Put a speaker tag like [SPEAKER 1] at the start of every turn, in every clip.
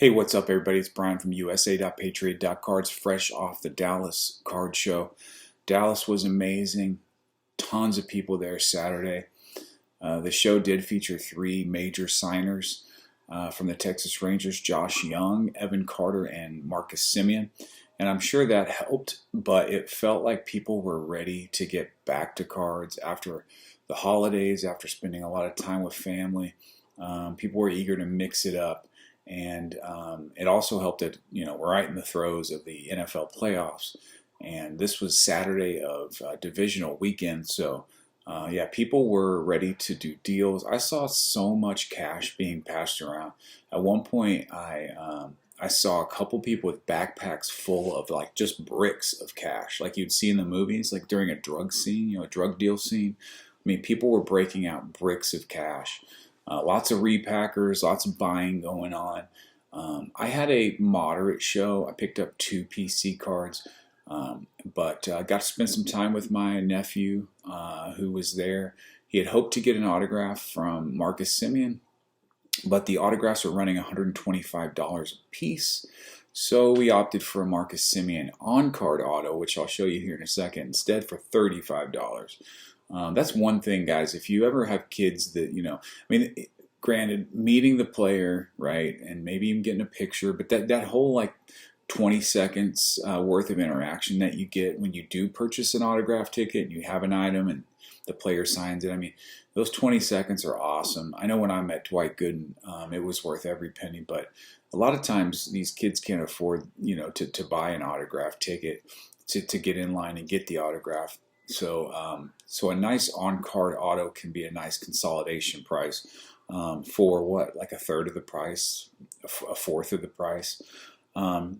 [SPEAKER 1] Hey, what's up, everybody? It's Brian from USA.Patriot.Cards, fresh off the Dallas card show. Dallas was amazing. Tons of people there Saturday. The show did feature three major signers from the Texas Rangers: Josh Young, Evan Carter, and Marcus Semien. And I'm sure that helped, but it felt like people were ready to get back to cards after the holidays, after spending a lot of time with family. People were eager to mix it up. And it also helped that, we're right in the throes of the NFL playoffs. And this was Saturday of divisional weekend. So, yeah, people were ready to do deals. I saw so much cash being passed around. At one point, I saw a couple people with backpacks full of like just bricks of cash, like you'd see in the movies, like during a drug scene, a drug deal scene. I mean, people were breaking out bricks of cash. Lots of repackers, lots of buying going on. I had a moderate show. I picked up two PC cards, but I got to spend some time with my nephew who was there. He had hoped to get an autograph from Marcus Semien, but the autographs were running $125 a piece. So we opted for a Marcus Semien on-card auto, which I'll show you here in a second, instead for $35. That's one thing, guys. If you ever have kids that, granted, meeting the player, right, and maybe even getting a picture, but that whole like 20 seconds worth of interaction that you get when you do purchase an autograph ticket and you have an item and the player signs it. I mean, those 20 seconds are awesome. I know when I met Dwight Gooden, it was worth every penny, but a lot of times these kids can't afford, to buy an autograph ticket to get in line and get the autograph. So a nice on-card auto can be a nice consolidation price for what, like a third of the price, a fourth of the price. I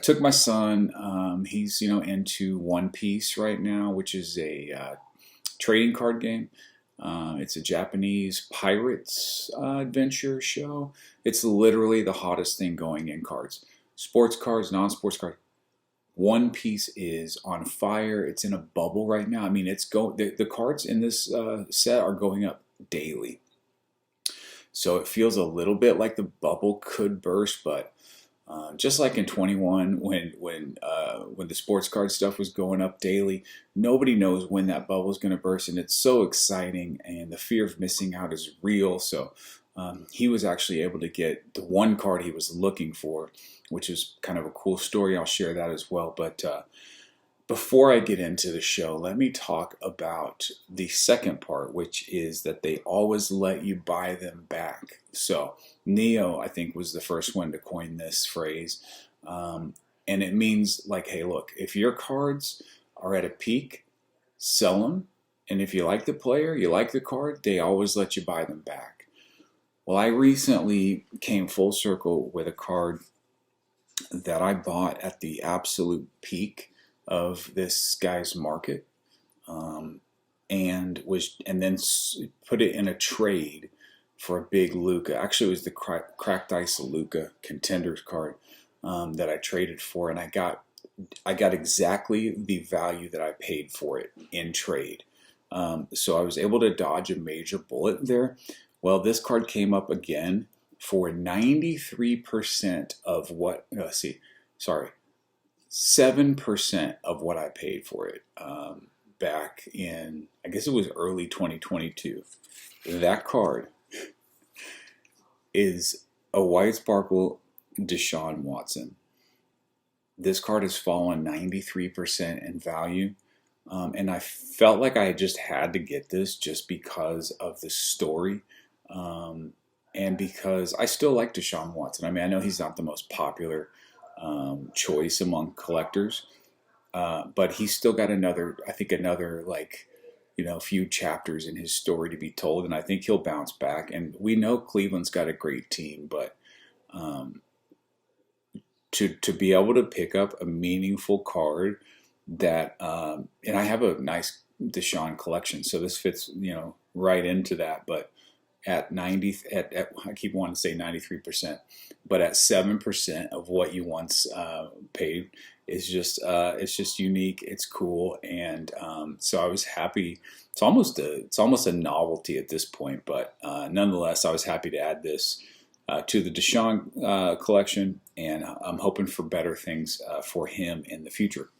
[SPEAKER 1] took my son. He's into One Piece right now, which is a trading card game. It's a Japanese pirates adventure show. It's literally the hottest thing going in cards. Sports cards, non-sports cards. One Piece is on fire. It's in a bubble right now. I mean, the cards in this set are going up daily. So it feels a little bit like the bubble could burst, but just like in 21, when the sports card stuff was going up daily, nobody knows when that bubble is going to burst, and it's so exciting, and the fear of missing out is real. So he was actually able to get the one card he was looking for, which is kind of a cool story. I'll share that as well. But before I get into the show, let me talk about the second part, which is that they always let you buy them back. So Neo, I think, was the first one to coin this phrase. And it means like, hey, look, if your cards are at a peak, sell them. And if you like the player, you like the card, they always let you buy them back. Well, I recently came full circle with a card that I bought at the absolute peak of this guy's market, and then put it in a trade for a big Luka. Actually, it was the cracked ice Luka contenders card that I traded for, and I got exactly the value that I paid for it in trade. So I was able to dodge a major bullet there. Well, this card came up again for 93% of what, 7% of what I paid for it back in, I guess it was early 2022. That card is a white sparkle Deshaun Watson. This card has fallen 93% in value. And I felt like I just had to get this just because of the story. And because I still like Deshaun Watson. I mean, I know he's not the most popular choice among collectors, but he's still got another few chapters in his story to be told, and I think he'll bounce back. And we know Cleveland's got a great team, but to be able to pick up a meaningful card that, and I have a nice Deshaun collection, so this fits right into that, but at I keep wanting to say 93%, but at 7% of what you once paid is just it's just unique. It's cool, and so I was happy. It's almost a novelty at this point, but nonetheless, I was happy to add this to the Deshaun collection, and I'm hoping for better things for him in the future.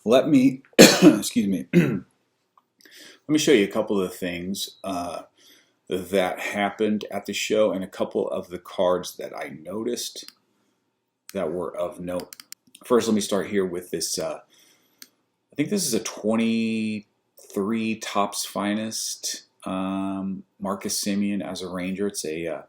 [SPEAKER 1] Let me, excuse me, let me show you a couple of the things that happened at the show and a couple of the cards that I noticed that were of note. First, let me start here with this. I think this is a 23 Topps Finest Marcus Semien as a Ranger. It's a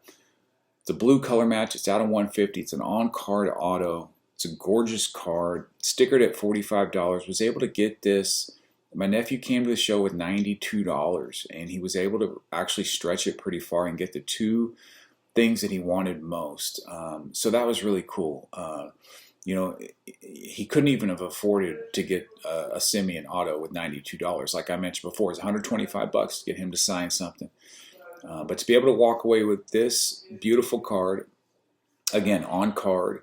[SPEAKER 1] blue color match. It's out of 150. It's an on-card auto. It's a gorgeous card. Stickered at $45. Was able to get this. My nephew came to the show with $92, and he was able to actually stretch it pretty far and get the two things that he wanted most. So that was really cool. You know, he couldn't even have afforded to get a Semien auto with $92. Like I mentioned before, it's $125 to get him to sign something. But to be able to walk away with this beautiful card, again, on card,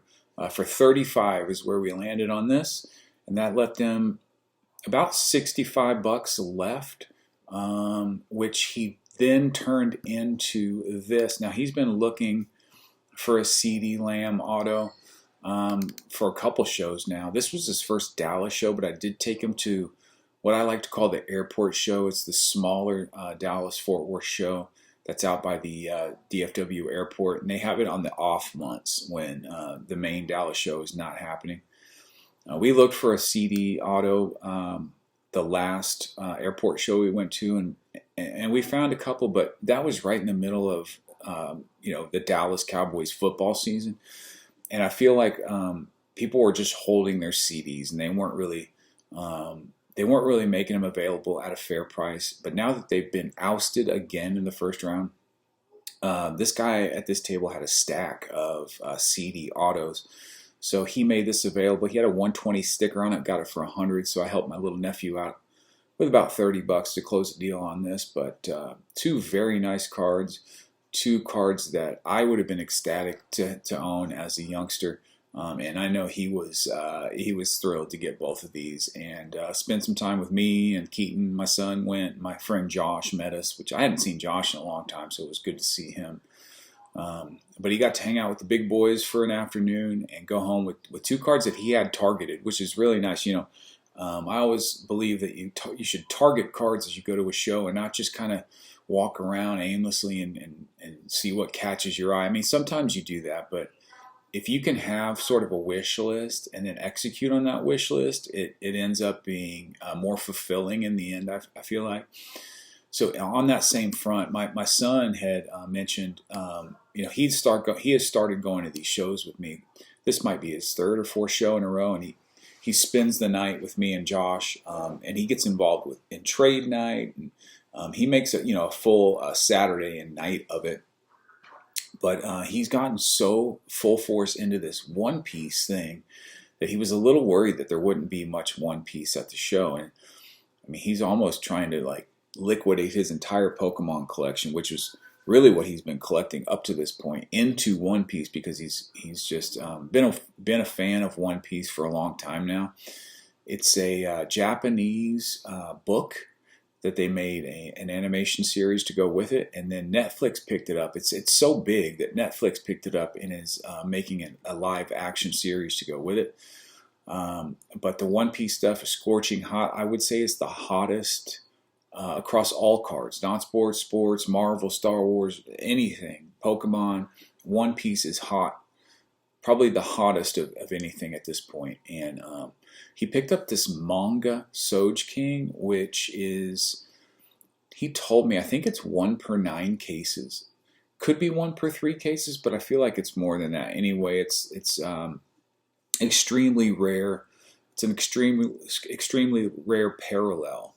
[SPEAKER 1] for $35 is where we landed on this. And that left him about $65 left, which he then turned into this. Now, he's been looking for a CD Lamb auto for a couple shows now. This was his first Dallas show, but I did take him to what I like to call the airport show. It's the smaller Dallas-Fort Worth show that's out by the DFW airport, and they have it on the off months when the main Dallas show is not happening. We looked for a CD auto the last airport show we went to, and we found a couple, but that was right in the middle of the Dallas Cowboys football season, and I feel like people were just holding their CDs, and they weren't really making them available at a fair price. But now that they've been ousted again in the first round, this guy at this table had a stack of CD autos. So he made this available. He had a 120 sticker on it, got it for $100. So I helped my little nephew out with about $30 to close the deal on this. But two very nice cards, two cards that I would have been ecstatic to own as a youngster. And I know he was thrilled to get both of these and spend some time with me and Keaton. My son went. My friend Josh met us, which I hadn't seen Josh in a long time, so it was good to see him. But he got to hang out with the big boys for an afternoon and go home with two cards that he had targeted, which is really nice. You know, I always believe that you should target cards as you go to a show and not just kind of walk around aimlessly and see what catches your eye. I mean, sometimes you do that, but if you can have sort of a wish list and then execute on that wish list, it ends up being more fulfilling in the end, I feel like. So on that same front, my son had mentioned, he has started going to these shows with me. This might be his third or fourth show in a row, and he spends the night with me and Josh, and he gets involved in trade night. And, he makes a full Saturday and night of it. But he's gotten so full force into this One Piece thing that he was a little worried that there wouldn't be much One Piece at the show. And I mean, he's almost trying to liquidate his entire Pokemon collection, which is really what he's been collecting up to this point, into One Piece, because he's just been a fan of One Piece for a long time now. It's a Japanese book that they made an animation series to go with it, and then Netflix picked it up. It's so big that Netflix picked it up and is making a live action series to go with it. But the One Piece stuff is scorching hot. I would say it's the hottest across all cards, non-sports, sports, Marvel, Star Wars, anything, Pokemon. One Piece is hot, probably the hottest of anything at this point. And he picked up this manga Soj King, which is, he told me, I think it's 1 per 9 cases. Could be 1 per 3 cases, but I feel like it's more than that. Anyway, it's extremely rare. It's an extremely rare parallel.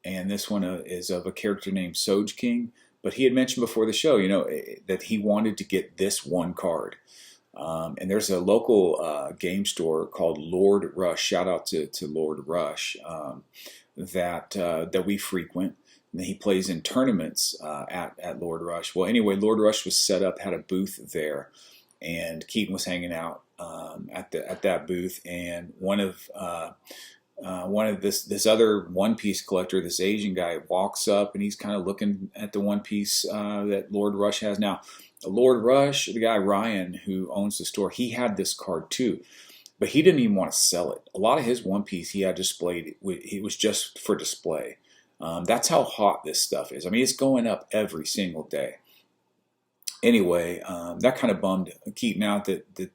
[SPEAKER 1] And this one is of a character named Soj King. But he had mentioned before the show, that he wanted to get this one card. And there's a local game store called Lord Rush. Shout out to Lord Rush that we frequent. And he plays in tournaments at Lord Rush. Well, anyway, Lord Rush was set up, had a booth there, and Keaton was hanging out at that booth. And one of one of this other One Piece collector, this Asian guy, walks up and he's kind of looking at the One Piece that Lord Rush has now. Lord Rush, the guy Ryan who owns the store, he had this card too, but he didn't even want to sell it. A lot of his One Piece he had displayed. It was just for display. That's how hot this stuff is. I mean, it's going up every single day. Anyway, that kind of bummed Keaton out that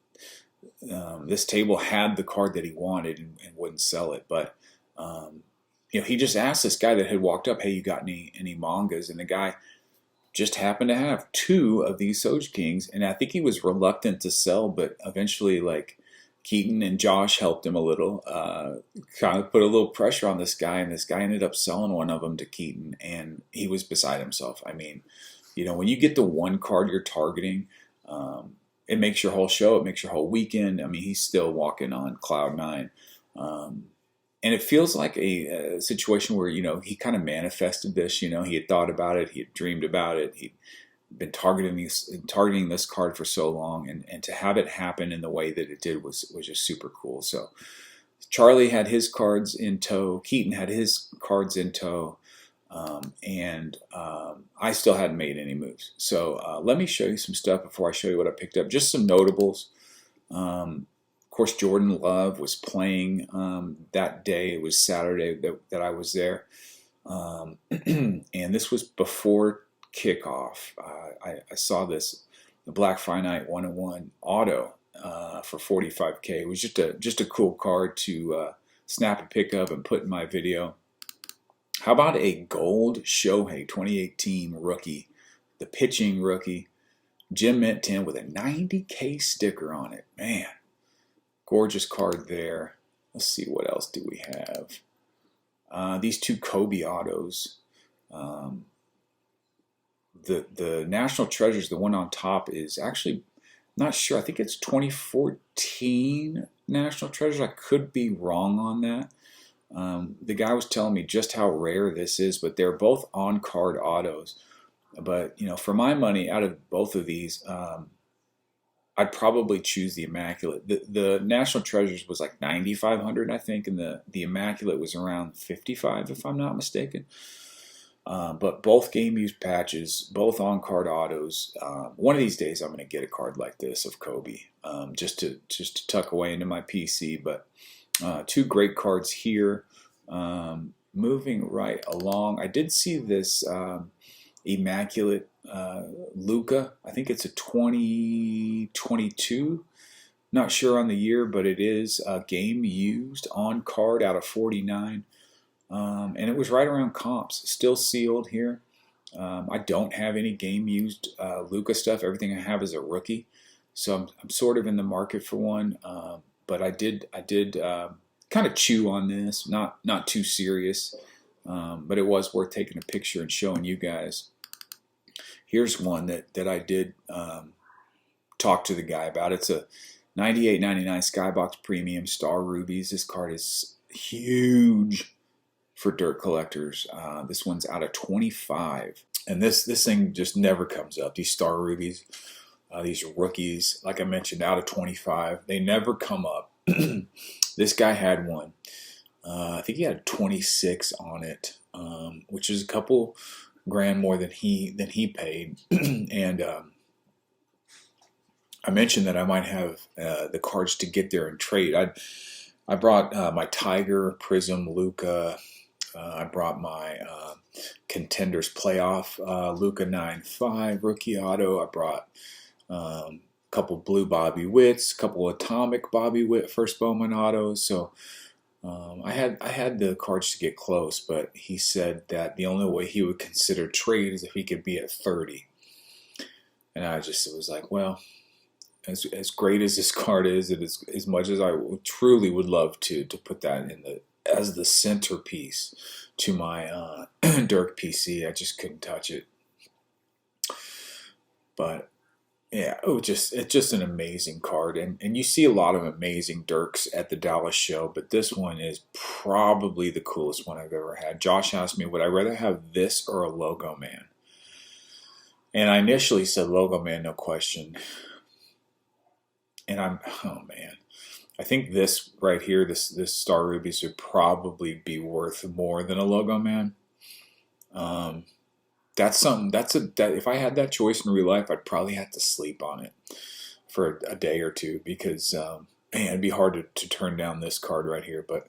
[SPEAKER 1] this table had the card that he wanted and wouldn't sell it. But he just asked this guy that had walked up, "Hey, you got any mangas?" And the guy just happened to have two of these Soji Kings, and I think he was reluctant to sell, but eventually, like, Keaton and Josh helped him a little, kind of put a little pressure on this guy, and this guy ended up selling one of them to Keaton, and he was beside himself. I mean, when you get the one card you're targeting, it makes your whole show, it makes your whole weekend. I mean, he's still walking on cloud nine. And it feels like a situation where, he kind of manifested this. He had thought about it, he had dreamed about it, he'd been targeting this card for so long, and to have it happen in the way that it did was just super cool. So Charlie had his cards in tow, Keaton had his cards in tow, and I still hadn't made any moves. So let me show you some stuff before I show you what I picked up. Just some notables. Of course, Jordan Love was playing that day. It was Saturday that I was there. And this was before kickoff. I saw this, the Black Finite 101 auto for $45K. It was just a cool card to snap a pick up and put in my video. How about a gold Shohei 2018 rookie, the pitching rookie, Jim Mint 10 with a 90K sticker on it. Man, gorgeous card there. Let's see, what else do we have? These two Kobe autos. The National Treasures, the one on top is actually, not sure, I think it's 2014 National Treasures. I could be wrong on that. The guy was telling me just how rare this is, but they're both on-card autos. But, for my money, out of both of these, I'd probably choose the Immaculate. The National Treasures was like 9,500, I think, and the Immaculate was around 55, if I'm not mistaken. But both game-used patches, both on-card autos. One of these days, I'm going to get a card like this of Kobe, just to tuck away into my PC. But two great cards here. Moving right along, I did see this Immaculate Luka. I think it's a 2022. Not sure on the year, but it is game used on card out of 49. And it was right around comps. Still sealed here. I don't have any game used Luka stuff. Everything I have is a rookie. So I'm sort of in the market for one. But I did kind of chew on this. Not too serious. But it was worth taking a picture and showing you guys. Here's one that I did talk to the guy about. It's a $98.99 Skybox Premium Star Rubies. This card is huge for dirt collectors. This one's out of 25. And this thing just never comes up. These Star Rubies, these rookies, like I mentioned, out of 25. They never come up. This guy had one. I think he had 26 on it, which is a couple grand more than he paid. And I mentioned that I might have the cards to get there and trade. I brought my Tiger Prism Luka. I brought my Contenders Playoff Luka 9.5 rookie auto. I brought a couple blue Bobby Witts, a couple atomic Bobby Witt first Bowman autos. So I had the cards to get close, but he said that the only way he would consider trade is if he could be at 30. And I just was like, well, as great as this card is, and as much as I truly would love to put that as the centerpiece to my Dirk PC, I just couldn't touch it. But yeah, it's just an amazing card, and you see a lot of amazing Dirks at the Dallas show, but this one is probably the coolest one I've ever had. Josh asked me, would I rather have this or a Logo Man? And I initially said Logo Man, no question. And oh man, I think this right here, this Star Rubies would probably be worth more than a Logo Man. Um, that's something. That if I had that choice in real life, I'd probably have to sleep on it for a day or two because man, it'd be hard to turn down this card right here. But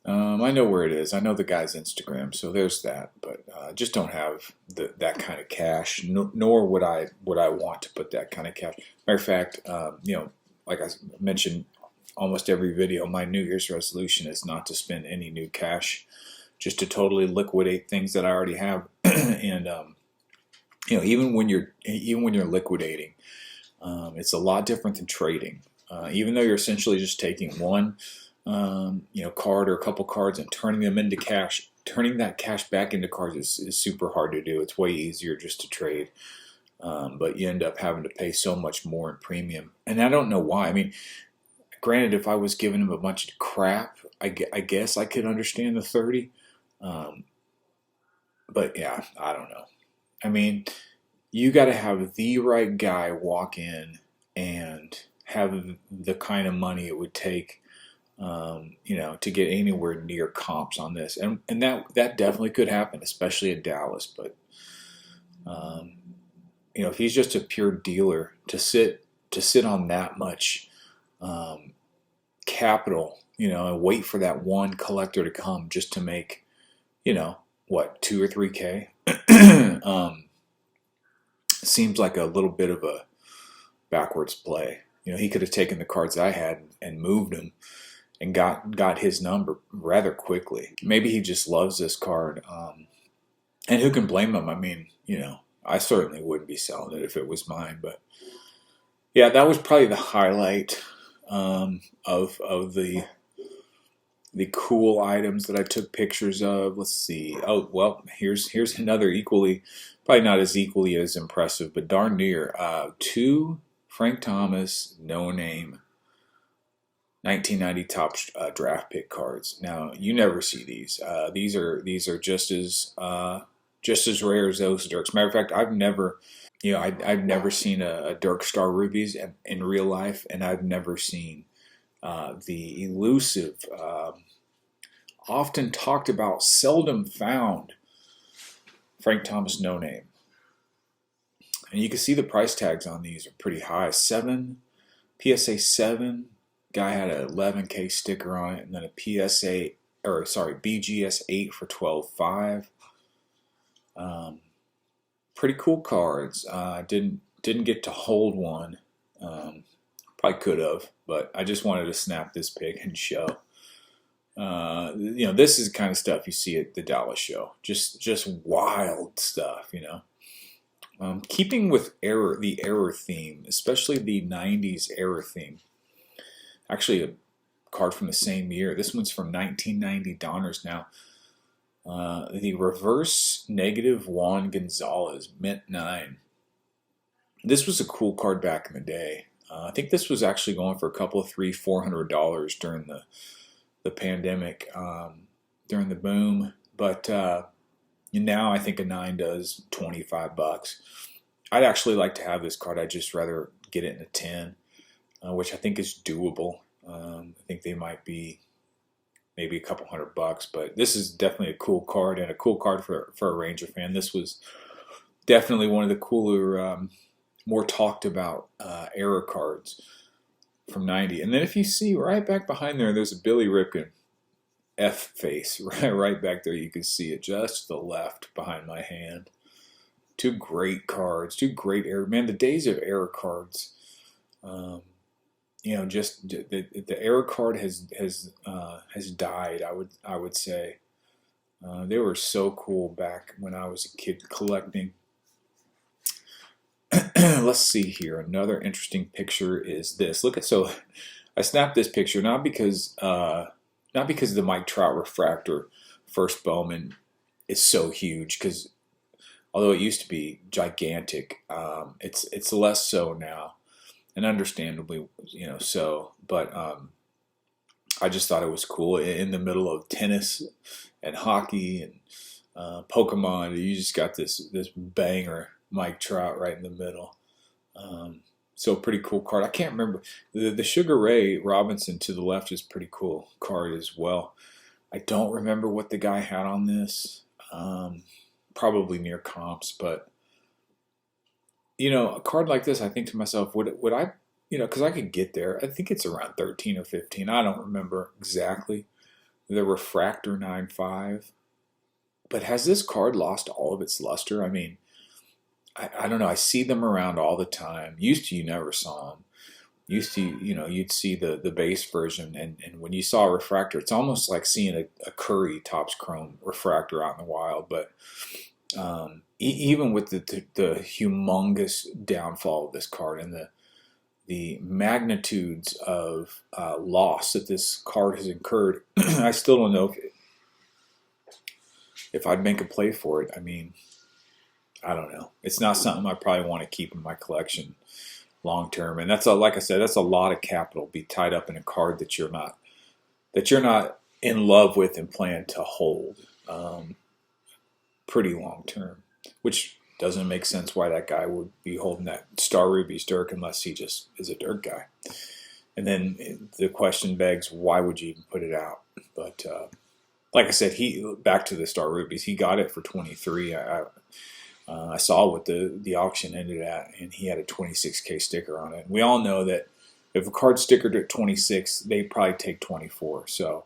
[SPEAKER 1] I know where it is. I know the guy's Instagram, so there's that. But just don't have that kind of cash. No, nor would I want to put that kind of cash. Matter of fact, like I mentioned, almost every video, my New Year's resolution is not to spend any new cash, just to totally liquidate things that I already have. And even when you're liquidating, it's a lot different than trading. Even though you're essentially just taking one card or a couple cards and turning them into cash, turning that cash back into cards is super hard to do. It's way easier just to trade. But you end up having to pay so much more in premium. And I don't know why. I mean, granted, if I was giving him a bunch of crap, I guess I could understand the 30. But yeah, I don't know. I mean, you got to have the right guy walk in and have the kind of money it would take, to get anywhere near comps on this, and that definitely could happen, especially in Dallas. But if he's just a pure dealer to sit on that much capital, and wait for that one collector to come just to make, what, 2 or 3K, seems like a little bit of a backwards play. He could have taken the cards I had and moved them and got his number rather quickly. Maybe he just loves this card. And who can blame him? I mean, I certainly wouldn't be selling it if it was mine. But yeah, that was probably the highlight of the cool items that I took pictures of. Let's see. Oh, well, here's another probably not as equally as impressive, but darn near. 2 Frank Thomas, no name, 1990 top draft pick cards. Now, you never see these. These are just as rare as those Dirks. Matter of fact, I've never seen a Dirk Star Rubies in real life, and I've never seen the elusive, often talked about, seldom found Frank Thomas no name. And you can see the price tags on these are pretty high. PSA 7. Guy had an 11K sticker on it, and then a BGS 8 for 12.5. Pretty cool cards. Didn't get to hold one. Probably could have, but I just wanted to snap this pic and show. This is the kind of stuff you see at the Dallas show. Just wild stuff, Keeping with the error theme, especially the 90s error theme. Actually, a card from the same year. This one's from 1990 Donners now. The reverse negative Juan Gonzalez, mint 9. This was a cool card back in the day. I think this was actually going for a couple of $300-400 during the pandemic, during the boom. But now I think a 9 does $25. I'd actually like to have this card. I'd just rather get it in a 10. Which I think is doable. I think they might be maybe a couple $100, but this is definitely a cool card, and a cool card for a Ranger fan. This was definitely one of the cooler, more talked about era cards from 90. And then if you see right back behind there's a Billy Ripken F face right back there. You can see it just to the left behind my hand. 2 great cards, 2 great era. Man, the days of era cards. Just the error card has died. I would say they were so cool back when I was a kid collecting. Let's see here. Another interesting picture is this. So I snapped this picture not because the Mike Trout refractor first Bowman is so huge, because although it used to be gigantic, it's less so now. And understandably, so. But I just thought it was cool in the middle of tennis and hockey and Pokemon. You just got this banger Mike Trout right in the middle. So pretty cool card. I can't remember the Sugar Ray Robinson to the left is pretty cool card as well. I don't remember what the guy had on this. Probably near comps, but a card like this, I think to myself, would I, because I could get there. I think it's around 13 or 15. I don't remember exactly. The Refractor 9.5. But has this card lost all of its luster? I mean, I don't know. I see them around all the time. Used to, you never saw them. Used to, you'd see the base version, and when you saw a refractor, it's almost like seeing a Curry Topps Chrome refractor out in the wild. But even with the humongous downfall of this card and the magnitudes of loss that this card has incurred, I still don't know if I'd make a play for it. I mean, I don't know. It's not something I probably want to keep in my collection long term, and like I said, that's a lot of capital be tied up in a card that you're not in love with and plan to hold pretty long term, which doesn't make sense why that guy would be holding that Star Ruby's Dirk unless he just is a Dirk guy. And then the question begs, why would you even put it out? But like I said, back to the Star Rubies, he got it for 23. I saw what the auction ended at, and he had a 26K sticker on it. We all know that if a card's stickered at 26, they probably take 24. So,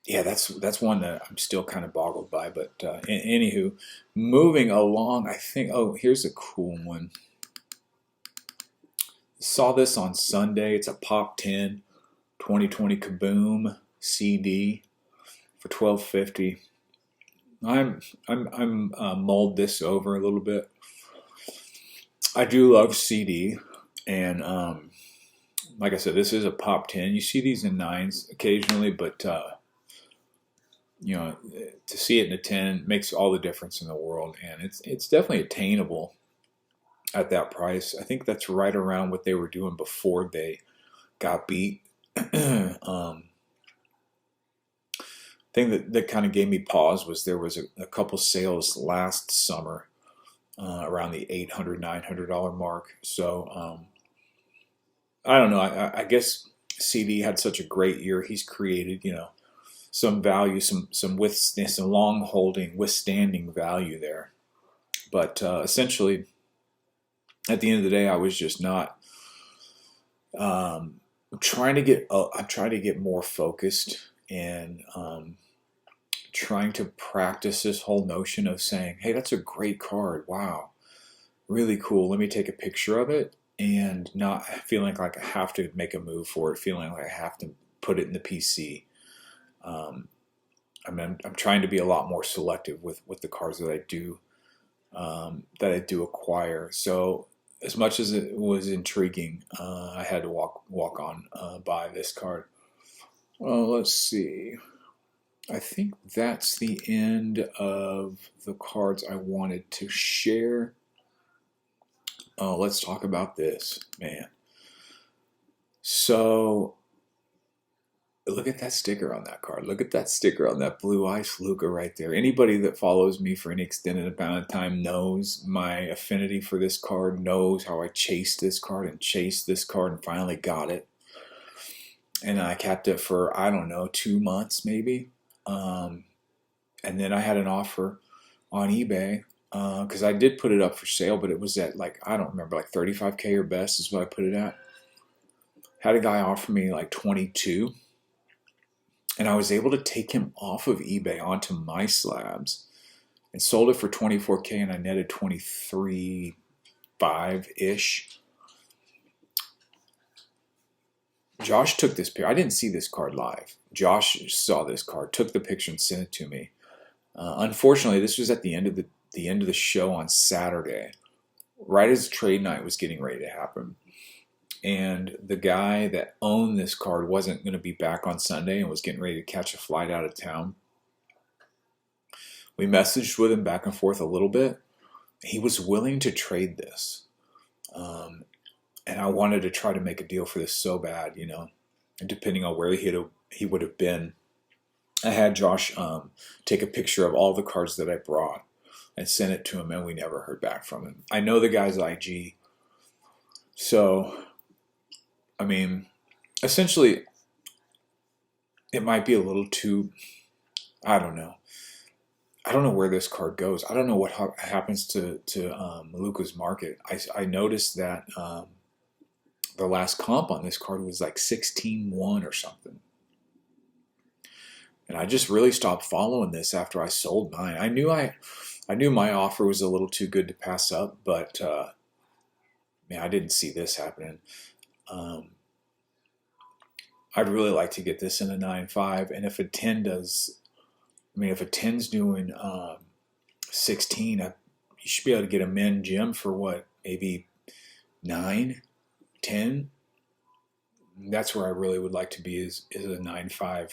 [SPEAKER 1] yeah, that's one that I'm still kind of boggled by. But anywho, moving along, I think, here's a cool one. Saw this on Sunday. It's a Pop 10 2020 Kaboom CD for $12.50. I'm mulled this over a little bit. I do love CD, and like I said, this is a Pop 10. You see these in 9s occasionally, but to see it in a 10 makes all the difference in the world, and it's definitely attainable at that price. I think that's right around what they were doing before they got beat. Thing that kind of gave me pause was there was a couple sales last summer around the $800, $900 mark. So I don't know. I guess CD had such a great year. He's created, some value, some long holding, withstanding value there. But essentially, at the end of the day, I was just not. I'm trying to get more focused and trying to practice this whole notion of saying, hey, that's a great card. Wow. Really cool. Let me take a picture of it, and not feeling like I have to make a move for it, feeling like I have to put it in the PC. I'm trying to be a lot more selective with the cards that I do acquire. So as much as it was intriguing, I had to walk on by this card. Well, let's see. I think that's the end of the cards I wanted to share. Let's talk about this, man. So, look at that sticker on that card. Look at that sticker on that Blue Ice Luka right there. Anybody that follows me for any extended amount of time knows my affinity for this card, knows how I chased this card and finally got it. And I kept it for, I don't know, 2 months maybe. And then I had an offer on eBay because I did put it up for sale, but it was at I don't remember, 35K or best is what I put it at. Had a guy offer me 22, and I was able to take him off of eBay onto my slabs and sold it for 24K, and I netted 23.5-ish. Josh took this picture. I didn't see this card live. Josh saw this card, took the picture, and sent it to me. Unfortunately, this was at the end of the show on Saturday, right as trade night was getting ready to happen. And the guy that owned this card wasn't going to be back on Sunday and was getting ready to catch a flight out of town. We messaged with him back and forth a little bit. He was willing to trade this. And I wanted to try to make a deal for this so bad, and depending on where he would have been, I had Josh take a picture of all the cards that I brought and sent it to him, and we never heard back from him. I know the guy's IG. So, I mean, essentially, it might be a little too, I don't know. I don't know where this card goes. I don't know what happens to Luka's market. I noticed that the last comp on this card was like 16-1 or something. And I just really stopped following this after I sold mine. I knew my offer was a little too good to pass up, but man, I didn't see this happening. I'd really like to get this in a 9.5, and if a 10 does, I mean, if a 10's doing 16, you should be able to get a men gym for what, maybe 9, 10. That's where I really would like to be is a 9.5,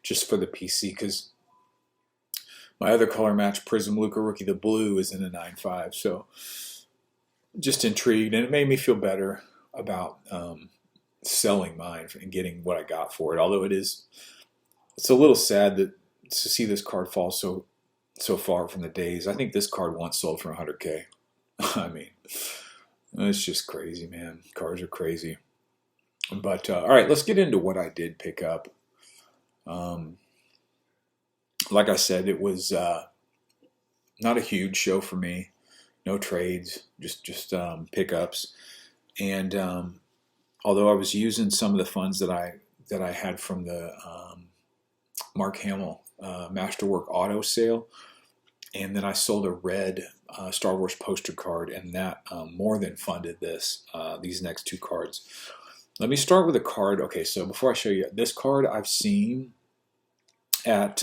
[SPEAKER 1] just for the PC, because my other color match, Prism Luka Rookie, the blue, is in a 9.5. So just intrigued, and it made me feel better about selling mine and getting what I got for it. Although it's a little sad that to see this card fall so far from the days. I think this card once sold for 100K. I mean, it's just crazy, man. Cards are crazy. But all right, let's get into what I did pick up. Like I said, it was not a huge show for me. No trades, just pickups. And although I was using some of the funds that I had from the Mark Hamill Masterwork auto sale, and then I sold a red Star Wars poster card, and that more than funded these next two cards. Let me start with a card. Okay, so before I show you this card, I've seen at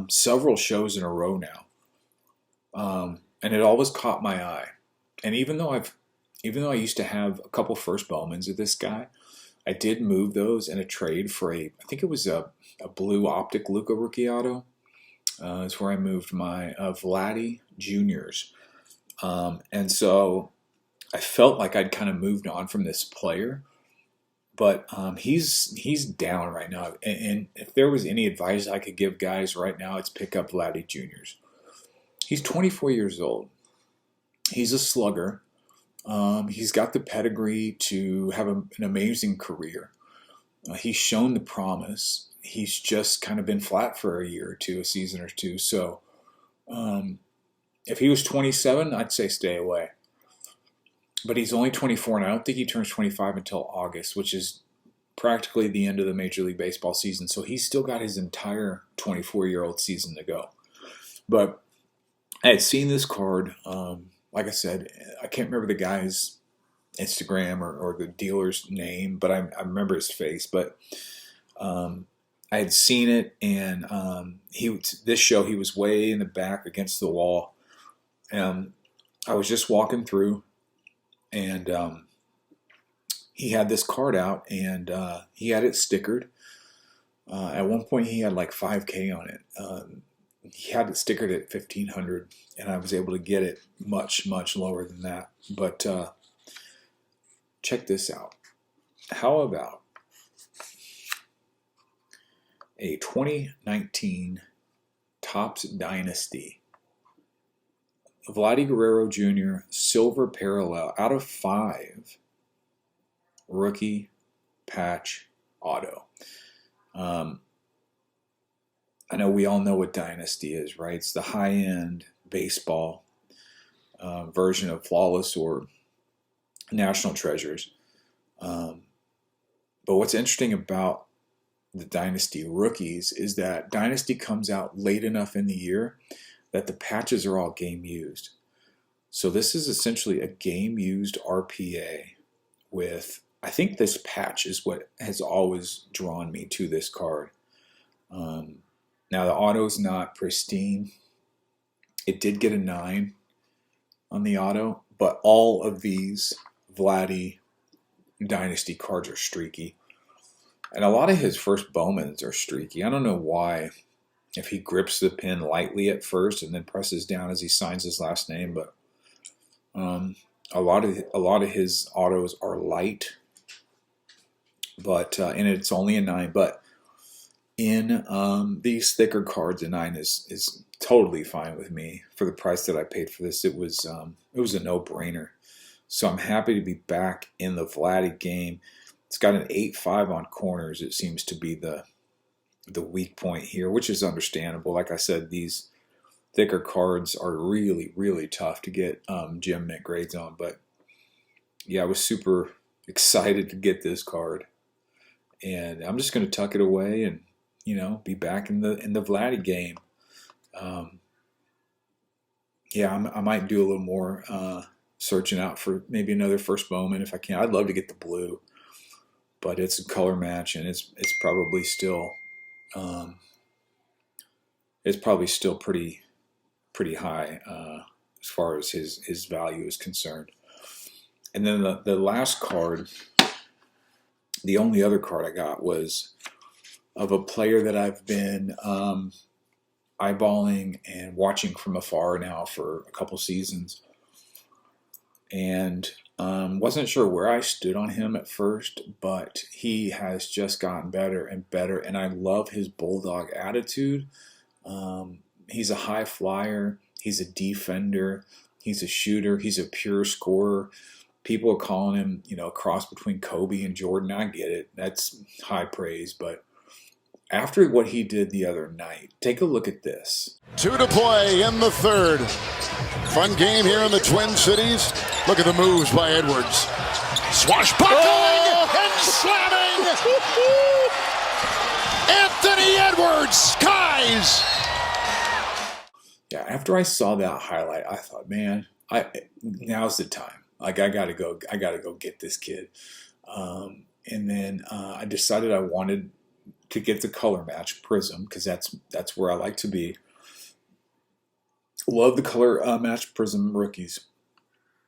[SPEAKER 1] several shows in a row now, and it always caught my eye. And even though I used to have a couple first Bowmans of this guy, I did move those in a trade for I think it was a blue optic Luka rookie auto. It's where I moved my Vladdy Juniors, and so I felt like I'd kind of moved on from this player. But he's down right now, and if there was any advice I could give guys right now, it's pick up Vladdy Juniors. He's 24 years old. He's a slugger. He's got the pedigree to have an amazing career. He's shown the promise. He's just kind of been flat for a year or two, a season or two. So if he was 27, I'd say stay away. But he's only 24, and I don't think he turns 25 until August, which is practically the end of the Major League Baseball season. So he's still got his entire 24-year-old season to go. But I had seen this card. Like I said, I can't remember the guy's Instagram or the dealer's name, but I remember his face. But I had seen it, and this show he was way in the back against the wall. I was just walking through, and he had this card out, and he had it stickered. At one point, he had like 5K on it. He had it stickered at 1,500, and I was able to get it much, much lower than that. But check this out. How about a 2019 Topps Dynasty Vladdy Guerrero Jr. Silver Parallel out of 5 rookie patch auto. I know we all know what Dynasty is, right? It's the high-end baseball version of Flawless or National Treasures. But what's interesting about the Dynasty rookies is that Dynasty comes out late enough in the year that the patches are all game used. So this is essentially a game used RPA with, I think this patch is what has always drawn me to this card. Now the auto's not pristine. It did get a 9 on the auto, but all of these Vladdy Dynasty cards are streaky. And a lot of his first Bowmans are streaky. I don't know why, if he grips the pen lightly at first and then presses down as he signs his last name, but a lot of his autos are light, but and it's only a 9. But in these thicker cards, a 9 is totally fine with me for the price that I paid for this. It was a no-brainer. So I'm happy to be back in the Vladdy game. It's got an 8.5 on corners. It seems to be the weak point here, which is understandable. Like I said, these thicker cards are really, really tough to get gem mint grades on. But yeah, I was super excited to get this card, and I'm just going to tuck it away and be back in the Vladdy game. Yeah, I might do a little more searching out for maybe another first moment if I can. I'd love to get the blue, but it's a color match, and it's probably still pretty high as far as his value is concerned. And then the last card, the only other card I got was of a player that I've been eyeballing and watching from afar now for a couple seasons, and wasn't sure where I stood on him at first, but he has just gotten better and better, and I love his bulldog attitude. He's a high flyer, he's a defender, he's a shooter, he's a pure scorer. People are calling him, a cross between Kobe and Jordan. I get it, that's high praise, but after what he did the other night, take a look at this.
[SPEAKER 2] 2 to play in the third. Fun game here in the Twin Cities. Look at the moves by Edwards. Swashbuckling and slamming. Anthony Edwards skies.
[SPEAKER 1] Yeah, after I saw that highlight, I thought, man, now's the time. Like I gotta go get this kid. And then I decided I wanted to get the color match Prism, because that's where I like to be. Love the color match Prism rookies.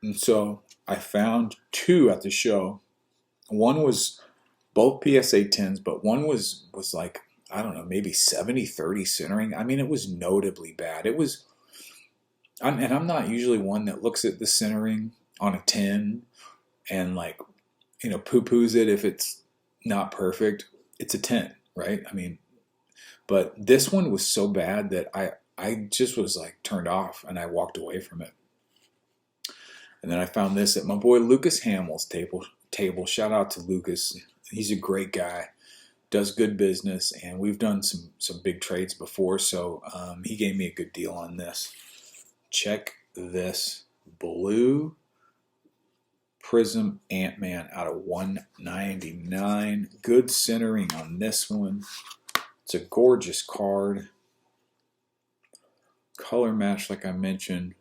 [SPEAKER 1] And so I found 2 at the show. One was both PSA 10s, but one was like, I don't know, maybe 70-30 centering. I mean, it was notably bad. It was, and I'm not usually one that looks at the centering on a 10 and like, poo-poos it if it's not perfect. It's a 10. Right? I mean, but this one was so bad that I just was like turned off, and I walked away from it. And then I found this at my boy Lucas Hamill's table. Shout out to Lucas. He's a great guy, does good business, and we've done some big trades before, so he gave me a good deal on this. Check this blue Prism Ant-Man out of 199. Good centering on this one. It's a gorgeous card. Color match, like I mentioned.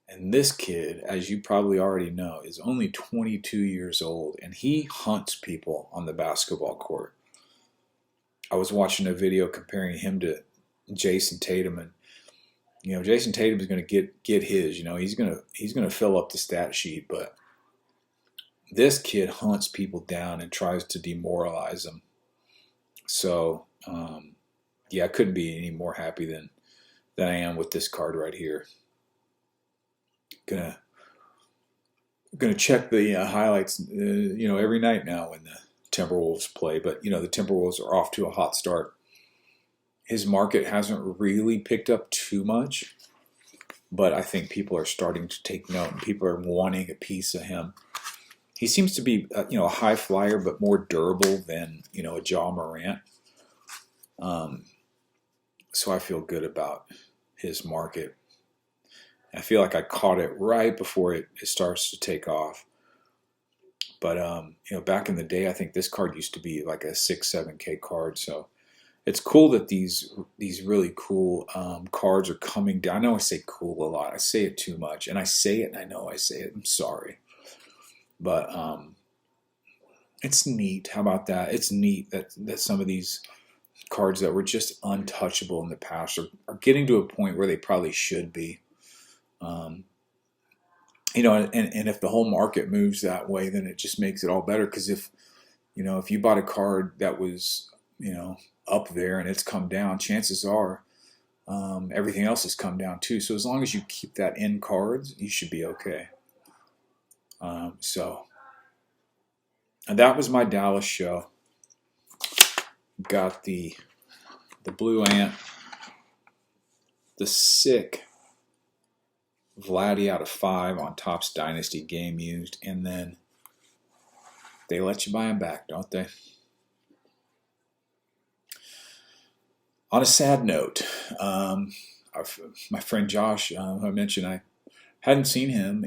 [SPEAKER 1] And this kid, as you probably already know, is only 22 years old, and he hunts people on the basketball court. I was watching a video comparing him to Jason Tatum, and Jason Tatum is going to get his. He's going to fill up the stat sheet, but this kid hunts people down and tries to demoralize them. So, I couldn't be any more happy than I am with this card right here. Gonna check the highlights, every night now when the Timberwolves play. But the Timberwolves are off to a hot start. His market hasn't really picked up too much, but I think people are starting to take note, and people are wanting a piece of him. He seems to be, a high flyer, but more durable than, a Ja Morant. So I feel good about his market. I feel like I caught it right before it starts to take off. But, back in the day, I think this card used to be like a 6-7K card, so it's cool that these really cool cards are coming down. I know I say cool a lot. I say it too much. And I say it, and I know I say it. I'm sorry. But it's neat. How about that? It's neat that some of these cards that were just untouchable in the past are getting to a point where they probably should be. And if the whole market moves that way, then it just makes it all better. Because if you bought a card that was, up there and it's come down, chances are everything else has come down too. So as long as you keep that in cards, you should be okay. And that was my Dallas show. Got the blue ant, the sick Vladdy out of 5 on Topps Dynasty game used, and then they let you buy him back, don't they? On a sad note, my friend Josh, who I mentioned, I hadn't seen him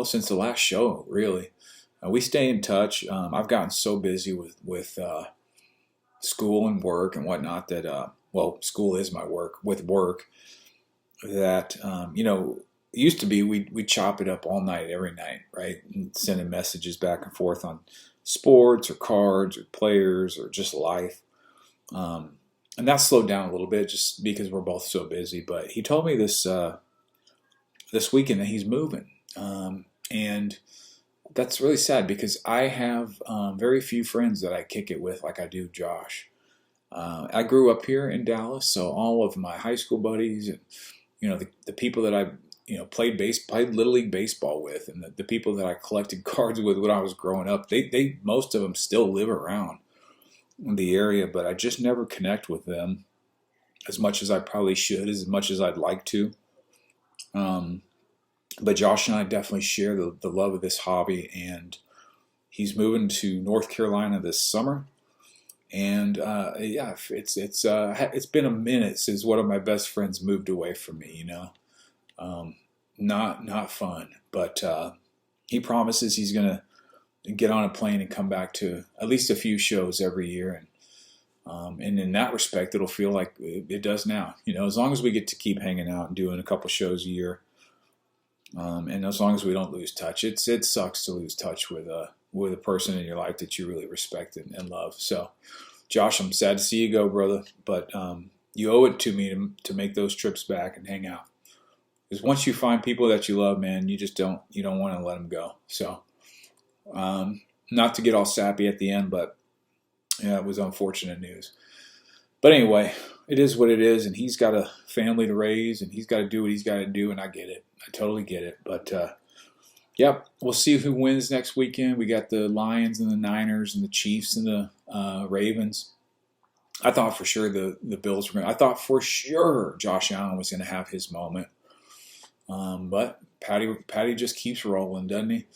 [SPEAKER 1] since the last show, really. We stay in touch. I've gotten so busy with school and work and whatnot that, school is my work, that, it used to be we'd chop it up all night, every night, right? And sending messages back and forth on sports or cards or players or just life. And that slowed down a little bit just because we're both so busy. But he told me this weekend that he's moving. And that's really sad because I have very few friends that I kick it with like I do Josh. I grew up here in Dallas, so all of my high school buddies and the people that I played Little League baseball with, and the people that I collected cards with when I was growing up, they most of them still live around in the area, but I just never connect with them as much as I probably should, as much as I'd like to. But Josh and I definitely share the love of this hobby, and he's moving to North Carolina this summer. And it's been a minute since one of my best friends moved away from me. Not fun. But he promises he's gonna get on a plane and come back to at least a few shows every year, and in that respect, it'll feel like it does now. As long as we get to keep hanging out and doing a couple shows a year, and as long as we don't lose touch. It sucks to lose touch with a person in your life that you really respect and love. So, Josh, I'm sad to see you go, brother, but you owe it to me to make those trips back and hang out. Because once you find people that you love, man, you don't want to let them go. So, not to get all sappy at the end, but yeah, it was unfortunate news. But anyway, it is what it is, and he's got a family to raise, and he's got to do what he's got to do, and I get it. I totally get it. But, we'll see who wins next weekend. We got the Lions and the Niners and the Chiefs and the Ravens. I thought for sure the Bills were going to. I thought for sure Josh Allen was going to have his moment. But Patty just keeps rolling, doesn't he?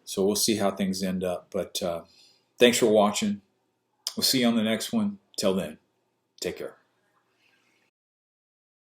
[SPEAKER 1] So we'll see how things end up. But thanks for watching. We'll see you on the next one. Till then, take care.